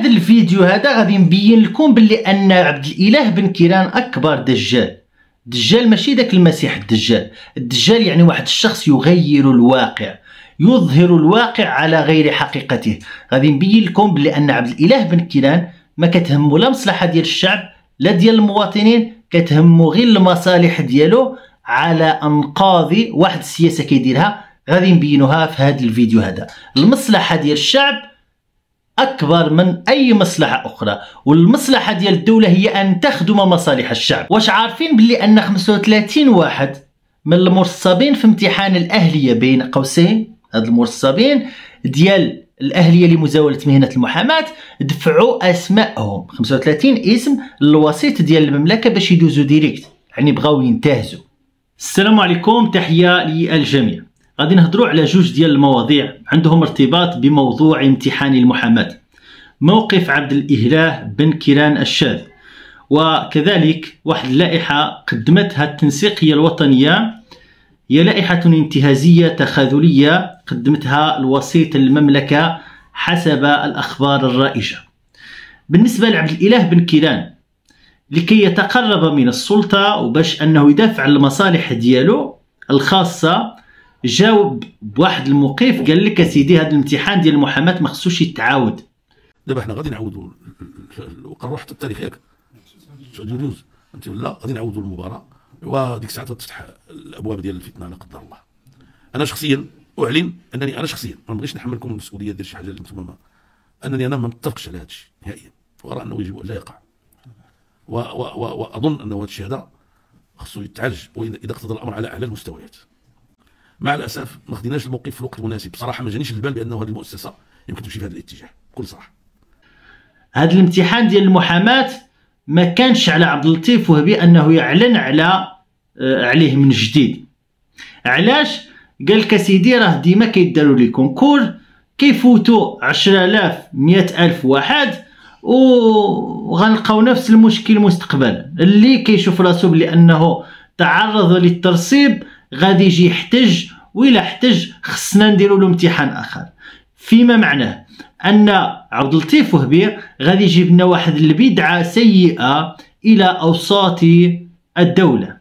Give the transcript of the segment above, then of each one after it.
هذا الفيديو هذا غادي نبين لكم باللي ان عبد الاله بن كيران اكبر دجال. دجال ماشي داك المسيح الدجال. الدجال يعني واحد الشخص يغير الواقع، يظهر الواقع على غير حقيقته. غادي نبين لكم باللي ان عبد الاله بن كيران ما كتهمو لا مصلحه ديال الشعب لا ديال المواطنين، كتهمو غير المصالح ديالو على انقاض واحد السياسه كيديرها. غادي نبينوها في هذا الفيديو هذا. المصلحه ديال الشعب اكبر من اي مصلحه اخرى، والمصلحه ديال الدوله هي ان تخدم مصالح الشعب. واش عارفين باللي ان 35 واحد من المرصبين في امتحان الاهليه بين قوسين، هاد المرصبين ديال الاهليه لمزاوله مهنه المحاماه دفعوا اسمائهم 35 اسم للوسيط ديال المملكه باش يدوزوا ديريكت، يعني بغاو ينتهزوا. السلام عليكم، تحيه للجميع. غادي نهضروا على جوج ديال المواضيع عندهم ارتباط بموضوع امتحان المحاماة. موقف عبد الإله بن كيران الشاذ، وكذلك واحد اللائحة قدمتها التنسيقية الوطنية، هي لائحة انتهازية تخاذلية قدمتها الوسيط المملكة حسب الأخبار الرائجة. بالنسبة لعبد الإله بن كيران، لكي يتقرب من السلطة وباش أنه يدافع عن المصالح ديالو الخاصة، جاوب بواحد الموقف قال لك اسيدي هذا الامتحان ديال المحاماه ما خصوش يتعاود. دابا حنا غادي نعاودوا وقرروا حتى التاريخ ياك جوج انت ولا غادي نعاودوا المباراه، وديك الساعه تفتح الابواب ديال الفتنه لا قدر الله. انا شخصيا اعلن انني انا شخصيا ما نبغيش نحملكم المسؤوليه ديال شي حاجه اللي انتم انني انا ما نتفقش على هذا الشيء نهائيا، وارى انه يجب ان لا يقع، واظن انه هذا الشيء هذا خصو يتعالج واذا اقتضى الامر على اعلى المستويات. مع الاسف ما خديناش الموقف في الوقت المناسب، بصراحه ما جانيش البال بانه هذه المؤسسه يمكن تمشي في هذا الاتجاه بكل صراحه. هذا الامتحان ديال المحاماه ما كانش على عبد اللطيف وهبي انه يعلن عليه من جديد. علاش؟ قال لك اسيدي راه ديما كيداروا لي كونكور كيفوتوا 10,000 100,000 واحد وغنلقاو نفس المشكل مستقبلا. اللي كيشوف راسو بلي انه تعرض للترصيب غادي يجي يحتج، وإلا احتج خصنا نديروا له امتحان اخر. فيما معناه ان عبد اللطيف وهبي غادي يجيب لنا واحد البدعه سيئه الى اوساط الدوله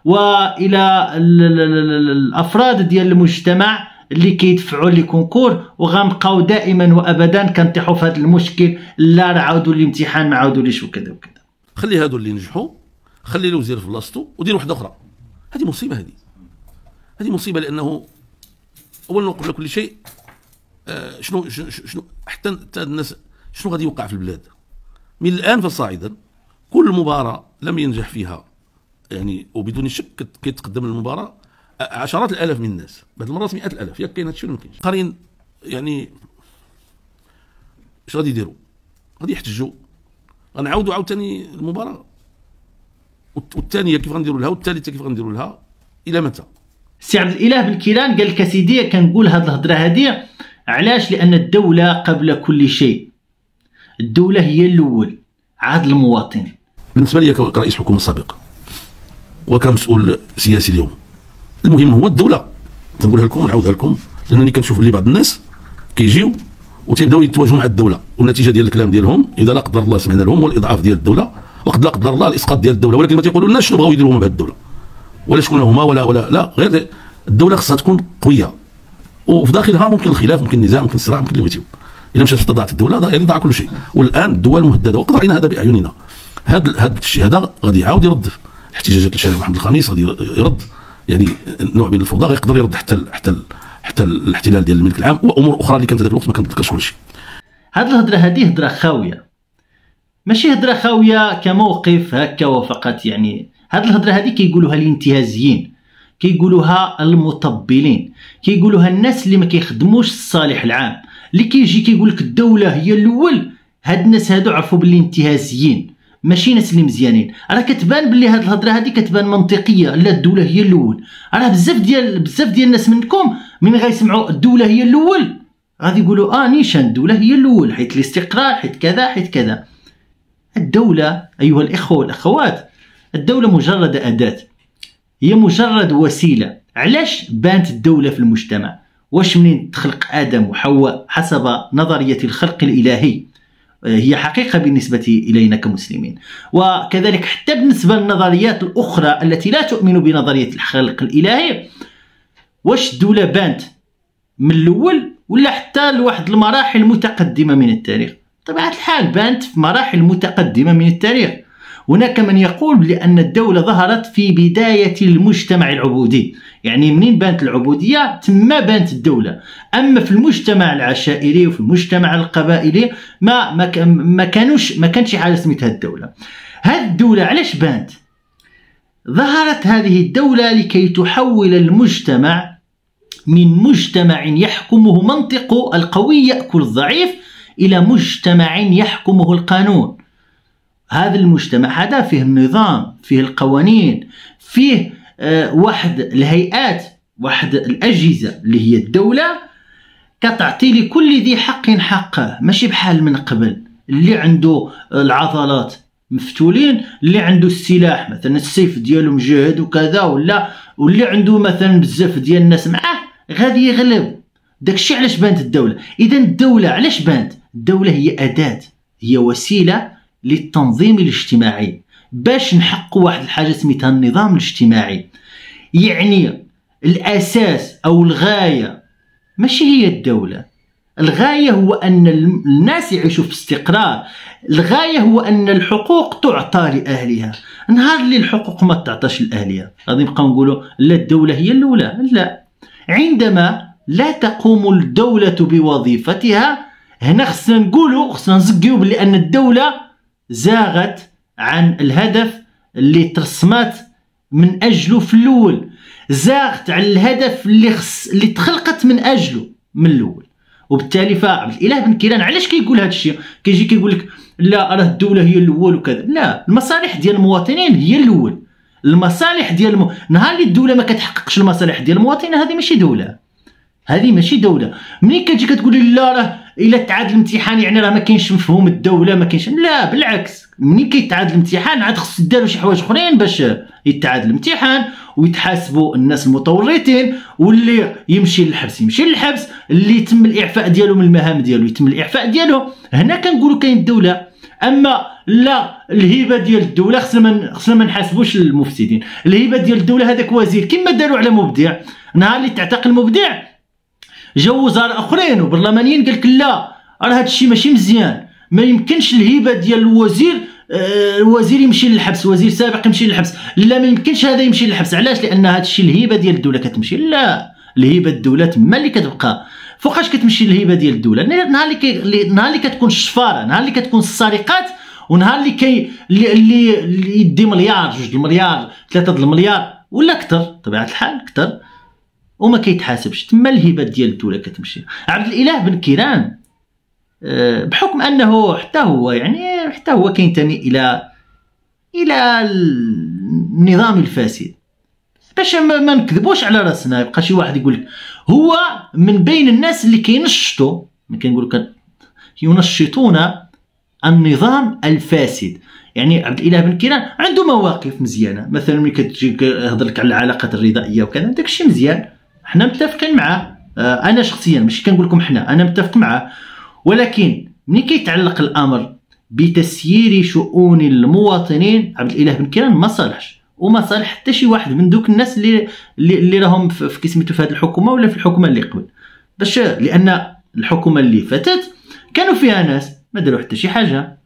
والى الافراد ديال المجتمع اللي كيدفعوا لي كونكور، وغنبقاو دائما وابدا كنطيحوا في هذا المشكل. لا راه عاودوا الامتحان ما عاودوليش وكذا وكذا. خلي هادو اللي نجحوا خلي له وزير في بلاصتو ودير واحده اخرى. هذه مصيبه، هذه مصيبه، لانه اولا قبل كل شيء شنو حتى الناس شنو غادي يوقع في البلاد من الان فصاعدا. كل مباراه لم ينجح فيها يعني وبدون شك كيتقدم المباراه عشرات الالاف من الناس، بعض المرات مئات الالاف. ياك كاين هادشي ولا ما كاينش؟ اخرين يعني اش غادي يديروا؟ غادي يحتجوا، غنعاودوا عاوتاني المباراه، والثانيه كيف غنديروا لها، والثالثه كيف غنديروا لها، الى متى؟ سي عبد الاله بن كيران قال لك اسيدي كنقول هاد الهضره هادي علاش؟ لان الدوله قبل كل شيء، الدوله هي الاول عاد المواطن. بالنسبه لي كرئيس حكومه سابق وكمسؤول سياسي اليوم، المهم هو الدوله. تنقولها لكم ونعاودها لكم لانني كنشوف اللي بعض الناس كيجيو وتيبداو يتواجهوا مع الدوله، والنتيجه ديال الكلام ديالهم اذا لا قدر الله سمعنا لهم هو الاضعاف ديال الدوله، وقد لا قدر الله الاسقاط ديال الدوله. ولكن ما تيقولوا لنا شنو بغاو يديروا هما بهذه الدوله ولا شكون هما ولا لا، غير الدوله خصها تكون قويه، وفي داخلها ممكن الخلاف، ممكن النزاع، ممكن الصراع، ممكن اللي بغيتيو. اذا مشات ضاعت الدوله يعني ضاع كل شيء. والان الدول مهدده وقد راينا هذا باعيننا. هذا الشيء هذا غادي يعاود يرد احتجاجات الشارع محمد الخميس، غادي يرد يعني نوع من الفوضى، غيقدر يرد حتى الاحتلال ديال الملك العام وامور اخرى اللي كانت ذاك الوقت ما كنتذكرش كل شيء. هذه الهضره هذه هضره خاويه، ماشي هضره خاويه كموقف هكا وفقط. يعني هذه الهضره هذه كيقولوها الانتهازيين، كيقولوها المطبلين، كيقولوها الناس اللي ما كيخدموش الصالح العام، اللي كيجي كيقول لك الدوله هي الاول. هاد الناس هادو عرفوا باللي انتهازيين، ماشي ناس اللي مزيانين. راه كتبان باللي هاد الهضره هذه كتبان منطقيه. لا الدوله هي الاول، راه بزاف ديال الناس منكم من غيسمعوا الدوله هي الاول غادي يقولوا نيشان الدوله هي الاول، حيت الاستقرار، حيت كذا حيت كذا. الدوله ايها الاخوه والاخوات، الدوله مجرد اداه، هي مجرد وسيله. علاش بانت الدوله في المجتمع؟ واش منين تخلق ادم وحواء حسب نظريه الخلق الالهي هي حقيقة بالنسبة إلينا كمسلمين. وكذلك حتى بالنسبة للنظريات الأخرى التي لا تؤمن بنظرية الخلق الإلهي، واش الدولة بانت من الأول ولا حتى لواحد المراحل متقدمة من التاريخ؟ بطبيعة الحال بانت في مراحل متقدمة من التاريخ. هناك من يقول بأن الدولة ظهرت في بداية المجتمع العبودي، يعني منين بانت العبودية تما بانت الدولة. أما في المجتمع العشائري وفي المجتمع القبائلي ما كانش حاجة سميتها الدولة. هذه الدولة علاش بانت؟ ظهرت هذه الدولة لكي تحول المجتمع من مجتمع يحكمه منطق القوي يأكل الضعيف إلى مجتمع يحكمه القانون. هذا المجتمع هذا فيه النظام، فيه القوانين، فيه واحد الهيئات، واحد الأجهزة اللي هي الدولة، كتعطي لكل ذي حق حقه، ماشي بحال من قبل اللي عنده العضلات مفتولين، اللي عنده السلاح مثلا السيف ديالو مجهد وكذا، ولا واللي عنده مثلا بزاف ديال الناس معاه غادي يغلب. داكشي علاش بانت الدولة. إذا الدولة علاش بانت؟ الدولة هي أداة، هي وسيلة للتنظيم الاجتماعي باش نحققوا واحد الحاجة سميتها النظام الاجتماعي. يعني الأساس أو الغاية ماشي هي الدولة، الغاية هو أن الناس يعيشوا في استقرار، الغاية هو أن الحقوق تعطى لأهلها. نهار اللي الحقوق ما تعطاش لأهلها غادي نبقاو نقولوا لا الدولة هي الأولى. لا، عندما لا تقوم الدولة بوظيفتها هنا خصنا نقولوا، خصنا نزكيو بلي أن الدولة زاغت عن الهدف اللي ترسمات من أجله في الأول، زاغت عن الهدف اللي تخلقت من أجله من الأول. وبالتالي فعبد الإله بن كيران علاش كيقول هذا الشيء؟ كيجي كيقول لك لا راه الدولة هي الأول وكذا. لا، المصالح ديال المواطنين هي الأول. المصالح ديال نهار اللي الدولة ما كتحققش المصالح ديال المواطنين هذه ماشي دولة، هذه ماشي دولة. ملي كتجي كتقول لي لا راه الا تعاد الامتحان يعني راه ما كاينش مفهوم الدولة، ما كاينش، لا بالعكس، ملي كيتعاد الامتحان عاد خص يداروا شي حوايج اخرين باش يتعاد الامتحان ويتحاسبوا الناس المتورطين، واللي يمشي للحبس يمشي للحبس، اللي يتم الاعفاء ديالو من المهام ديالو يتم الاعفاء ديالو. هنا كنقولوا كاين الدولة. اما لا، الهبه ديال الدوله خصنا ما نحاسبوش المفسدين. الهبه ديال الدوله هذاك وزير كما داروا على مبدع، نهار اللي تعتقل مبدع جاو وزراء اخرين وبرلمانيين قال لك لا راه هذا الشيء ماشي مزيان، ما يمكنش الهبه ديال الوزير، الوزير يمشي للحبس، وزير سابق يمشي للحبس، لا ما يمكنش هذا يمشي للحبس. علاش؟ لان هذا الشيء الهبه ديال الدوله كتمشي. لا، الهبه الدوله تما اللي كتبقى. فوقاش كتمشي الهبه ديال الدوله؟ نهار اللي كتكون الشفاره، نهار اللي كتكون السرقات، ونهار اللي يدي مليار 2 المليار 3 المليار ولا اكثر، بطبيعه الحال اكثر، وما كيتحاسبش. تما الهبه ديال الدوله كتمشي. عبد الاله بن كيران بحكم انه حتى هو كينتمي الى النظام الفاسد، باش ما نكذبوش على راسنا، يبقى شي واحد يقول لك هو من بين الناس اللي كينشطوا، كنقولوا ينشطون النظام الفاسد. يعني عبد الاله بن كيران عنده مواقف مزيانه، مثلا ملي كتجي كيهضر لك على العلاقات الرضائيه وكذا، داك الشيء مزيان، حنا متفقين معاه. انا شخصيا ماشي كنقول لكم حنا، انا متفق معاه. ولكن ملي كيتعلق الامر بتسيير شؤون المواطنين، عبد الاله بن كيران ما صالحش، وما صالح حتى شي واحد من دوك الناس اللي راهم في كسميتو في هذه الحكومه ولا في الحكومه اللي قبل، باش لان الحكومه اللي فاتت كانوا فيها ناس ما داروا حتى شي حاجه،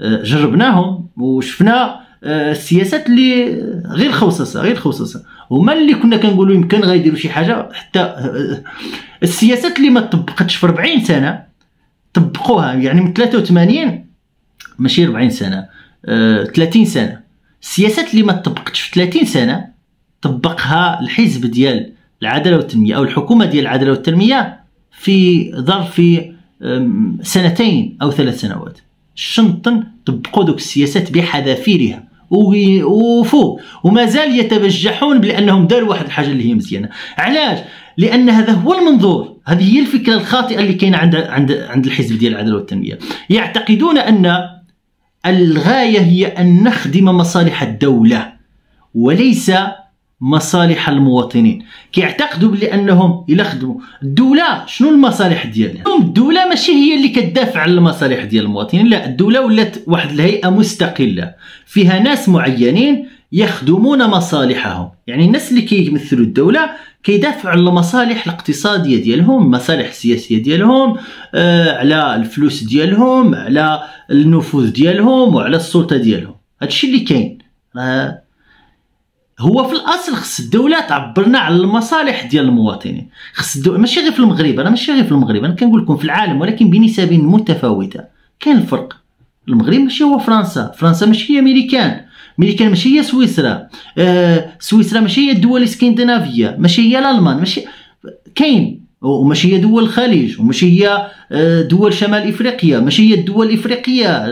جربناهم وشفنا السياسات اللي غير خوصصه، هما اللي كنا كنقولوا يمكن غيديروا شي حاجه. حتى السياسات اللي ما طبقتش في 40 سنه طبقوها، يعني من 83 ماشي 40 سنه 30 سنه، السياسات اللي ما طبقتش في 30 سنه طبقها الحزب ديال العداله والتنميه او الحكومه ديال العداله والتنميه في ظرف 2 أو 3 سنوات. الشنطن طبقوا دوك السياسات بحذافيرها وفوق، وما زال يتبجحون بانهم داروا واحد الحاجه اللي هي مزيانه. علاش؟ لان هذا هو المنظور، هذه هي الفكره الخاطئه اللي كاينه عند الحزب ديال العداله والتنميه. يعتقدون ان الغايه هي ان نخدم مصالح الدوله وليس مصالح المواطنين، كيعتقدوا بلي انهم الا خدموا الدوله شنو المصالح ديالها. الدوله ماشي هي اللي كتدافع على المصالح ديال المواطنين، لا، الدوله ولات واحد الهيئه مستقله فيها ناس معينين يخدمون مصالحهم. يعني الناس اللي كيمثلوا الدوله كيدافعوا على المصالح الاقتصاديه ديالهم، المصالح السياسيه ديالهم، على الفلوس ديالهم، على النفوذ ديالهم وعلى السلطه ديالهم. هادشي اللي كاين. هو في الاصل خص الدوله تعبرنا على المصالح ديال المواطنين. خص الدوله ماشي غير في المغرب، انا كنقول لكم في العالم، ولكن بنسب متفاوته. كاين الفرق. المغرب ماشي هو فرنسا ماشي هي امريكان ماشي هي سويسرا، سويسرا ماشي هي الدول الاسكندنافيه، ماشي هي الالمان، ماشي كاين، وماشي هي دول الخليج، وماشي هي دول شمال افريقيا، ماشي هي الدول الافريقيه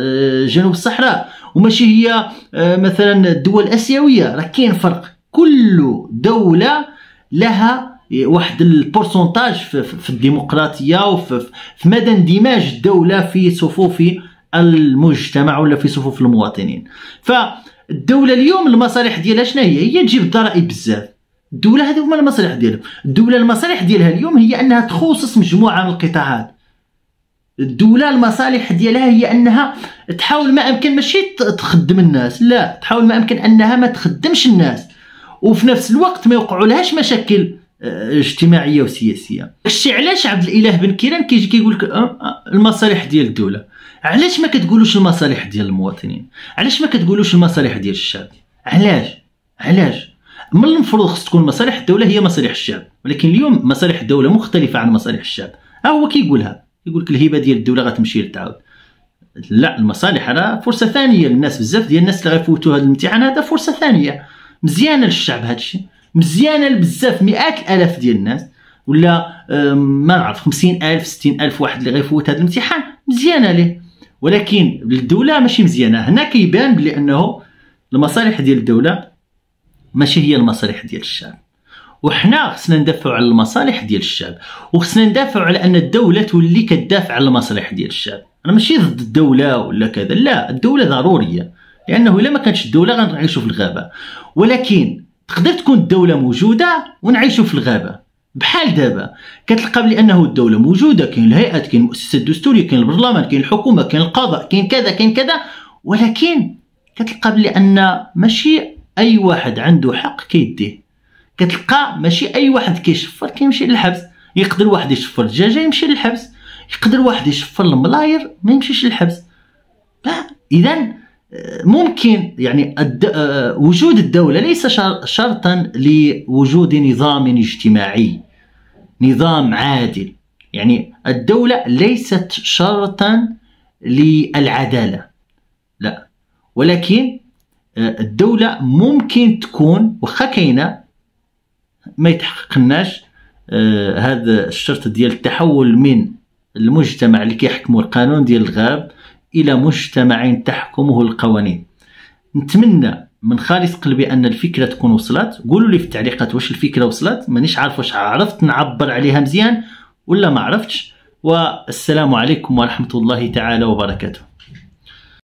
جنوب الصحراء، وماشي هي مثلا الدول الاسيويه. راه كاين فرق. كل دوله لها واحد البورسونتاج في الديمقراطيه وفي مدى اندماج الدوله في صفوف المجتمع ولا في صفوف المواطنين. فالدوله اليوم المصالح ديالها شنو هي تجيب الضرائب بزاف. الدوله هذه هما المصالح ديالها. الدوله المصالح ديالها اليوم هي انها تخصص مجموعه من القطاعات. الدوله المصالح ديالها هي انها تحاول ما امكن ماشي تخدم الناس، لا، تحاول ما امكن انها ما تخدمش الناس، وفي نفس الوقت ما يوقعوا لهاش مشاكل اجتماعيه وسياسيه. الشيء علاش عبد الاله بن كيران كيجي كيقول لك المصالح ديال الدوله. علاش ما كتقولوش المصالح ديال المواطنين؟ علاش ما كتقولوش المصالح ديال الشعب؟ علاش من المفروض خص تكون مصالح الدوله هي مصالح الشعب، ولكن اليوم مصالح الدوله مختلفه عن مصالح الشعب. هو كيقولها، يقول لك الهبه ديال الدوله غتمشي لتعاود. لا، المصالح راه فرصه ثانيه للناس. بزاف ديال الناس اللي غيفوتوا هذا الامتحان هذا فرصه ثانيه مزيانه للشعب. هادشي مزيانه لبزاف مئات الالاف ديال الناس، ولا ما نعرف 50,000 60,000 واحد اللي غيفوت هذا الامتحان مزيانه ليه. ولكن للدوله ماشي مزيانه. هنا كيبان بلي انه المصالح ديال الدوله ماشي هي المصالح ديال الشعب. وحنا خصنا ندافعوا على المصالح ديال الشعب، وخصنا ندافعوا على ان الدوله تولي كتدافع على المصالح ديال الشعب. انا ماشي ضد الدوله ولا كذا، لا، الدوله ضروريه، لانه الا ما كانتش الدوله غنعيشوا في الغابه. ولكن تقدر تكون الدوله موجوده ونعيشوا في الغابه. بحال دابا كتلقى بلي انه الدوله موجوده، كاين الهيئات، كاين المؤسسات الدستوريه، كاين البرلمان، كاين الحكومه، كاين القضاء، كاين كذا، ولكن كتلقى بلي ان ماشي اي واحد عنده حق كيديه. كتلقى ماشي اي واحد كيشفر كيمشي للحبس. يقدر واحد يشفر الدجاجه يمشي للحبس، يقدر واحد يشفر الملاير ما يمشيش للحبس. اذا ممكن يعني وجود الدوله ليس شرطا لوجود نظام اجتماعي، نظام عادل. يعني الدوله ليست شرطا للعداله، لا، ولكن الدوله ممكن تكون واخا كاينه ما يتحققناش هذا الشرط ديال التحول من المجتمع اللي كيحكمه القانون ديال الغاب الى مجتمع تحكمه القوانين. نتمنى من خالص قلبي ان الفكره تكون وصلت. قولوا لي في التعليقات واش الفكره وصلت. مانيش عارف واش عرفت نعبر عليها مزيان ولا ما عرفتش. والسلام عليكم ورحمه الله تعالى وبركاته.